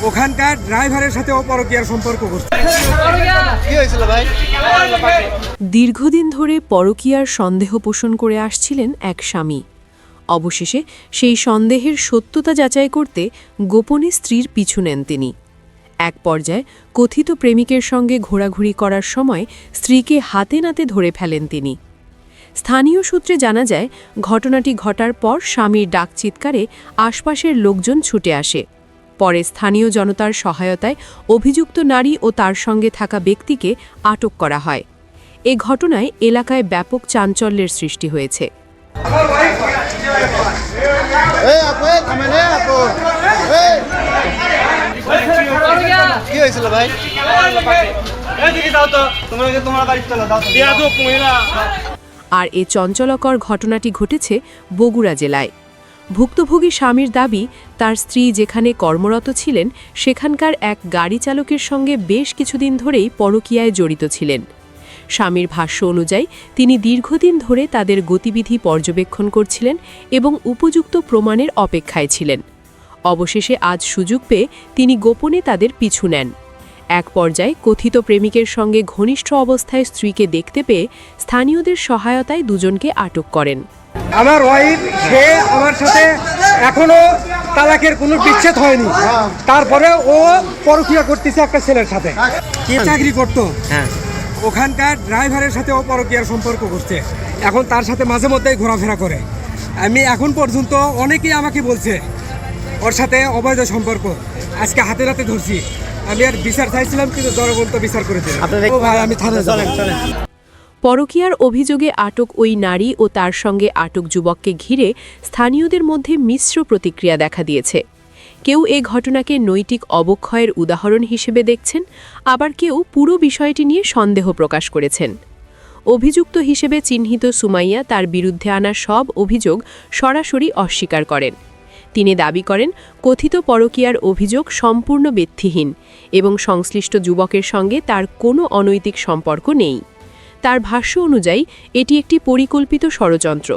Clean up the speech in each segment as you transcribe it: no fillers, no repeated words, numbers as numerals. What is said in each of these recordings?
ওখানকার ড্রাইভারের সাথে পরকীয়ার সম্পর্ক করছে। দীর্ঘদিন ধরে পরকীয়ার সন্দেহ পোষণ করে আসছিলেন এক স্বামী। অবশেষে সেই সন্দেহের সত্যতা যাচাই করতে গোপনে স্ত্রীর পিছু নেন তিনি। এক পর্যায়ে কথিত প্রেমিকের সঙ্গে ঘোরাঘুরি করার সময় স্ত্রীকে হাতে নাতে ধরে ফেলেন তিনি। স্থানীয় সূত্রে জানা যায়, ঘটনাটি ঘটার পর স্বামীর ডাক চিৎকারে আশপাশের লোকজন ছুটে আসে। পরে স্থানীয় জনতার সহায়তায় অভিযুক্ত নারী ও তার সঙ্গে থাকা ব্যক্তিকে আটক করা হয়। এ ঘটনায় এলাকায় ব্যাপক চাঞ্চল্যের সৃষ্টি হয়েছে। আর এ চঞ্চলকর ঘটনাটি ঘটেছে বগুড়া জেলায়। ভুক্তভোগী স্বামীর দাবি, তার স্ত্রী যেখানে কর্মরত ছিলেন সেখানকার এক গাড়ি চালকের সঙ্গে বেশ কিছুদিন ধরেই পরকীয়ায় জড়িত ছিলেন। স্বামীর ভাষ্য অনুযায়ী তিনি দীর্ঘদিন ধরে তাদের গতিবিধি পর্যবেক্ষণ করছিলেন এবং উপযুক্ত প্রমাণের অপেক্ষায় ছিলেন। অবশেষে আজ সুযোগ পেয়ে তিনি গোপনে তাদের পিছু নেন। এক পর্যায়ে কথিত প্রেমিকের সঙ্গে ঘনিষ্ঠ অবস্থায় স্ত্রীকে দেখতে পেয়ে স্থানীয়দের সহায়তায় দুজনকে আটক করেন। আমার ওয়াইফ, সে আমার সাথে এখনো তালাকের কোনো বিচ্ছেদ হয়নি, তারপরে ও পরকীয়া করতেছে একটা ছেলের সাথে। কি চাকরি করতো, ওখানকার ড্রাইভারের সাথে ও পরকীয়ার সম্পর্ক করছে। এখন তার সাথে মাঝে মধ্যেই ঘোরাফেরা করে। আমি এখন পর্যন্ত অনেকেই আমাকে বলছে ওর সাথে অবৈধ সম্পর্ক। আজকে হাতে নাতে ধরছি। আমি আর বিচার চাইছিলাম, কিন্তু জনগণ বিচার করে দিল। ভাই, আমি থানায় চলেন। পরকীয়ার অভিযোগে আটক ওই নারী ও তার সঙ্গে আটক যুবককে ঘিরে স্থানীয়দের মধ্যে মিশ্র প্রতিক্রিয়া দেখা দিয়েছে। কেউ এ ঘটনাকে নৈতিক অবক্ষয়ের উদাহরণ হিসেবে দেখছেন, আবার কেউ পুরো বিষয়টি নিয়ে সন্দেহ প্রকাশ করেছেন। অভিযুক্ত হিসেবে চিহ্নিত সুমাইয়া তার বিরুদ্ধে আনা সব অভিযোগ সরাসরি অস্বীকার করেন। তিনি দাবি করেন, কথিত পরকীয়ার অভিযোগ সম্পূর্ণ ভিত্তিহীন এবং সংশ্লিষ্ট যুবকের সঙ্গে তার কোনো অনৈতিক সম্পর্ক নেই। তার ভাষ্য অনুযায়ী এটি একটি পরিকল্পিত ষড়যন্ত্র।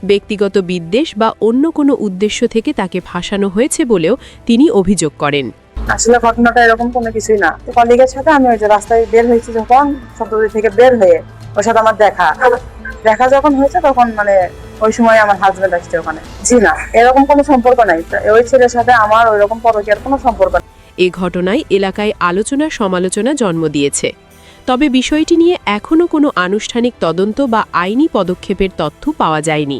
ব্যক্তিগত বিদ্বেষ বা অন্য কোনো উদ্দেশ্য থেকে তাকে ফাঁসানো হয়েছে বলেও তিনি অভিযোগ করেন। আসলে ঘটনাটা এরকম কোনো কিছুই না। কলিগের সাথে আমি ওই যে রাস্তায় বের হয়েছি, যখন সপ্তাহ থেকে বের হয়ে ওর সাথে আমার দেখা যখন হয়েছে, তখন মানে ওই সময় আমার হাজবেন্ড আসছে ওখানে। জি না, এরকম কোনো সম্পর্ক নাই। ওই ছেলের সাথে আমার ওইরকম পরকীয়ার কোনো সম্পর্ক নেই। এ ঘটনায় এলাকায় আলোচনা সমালোচনা জন্ম দিয়েছে। তবে বিষয়টি নিয়ে এখনও কোনো আনুষ্ঠানিক তদন্ত বা আইনি পদক্ষেপের তথ্য পাওয়া যায়নি।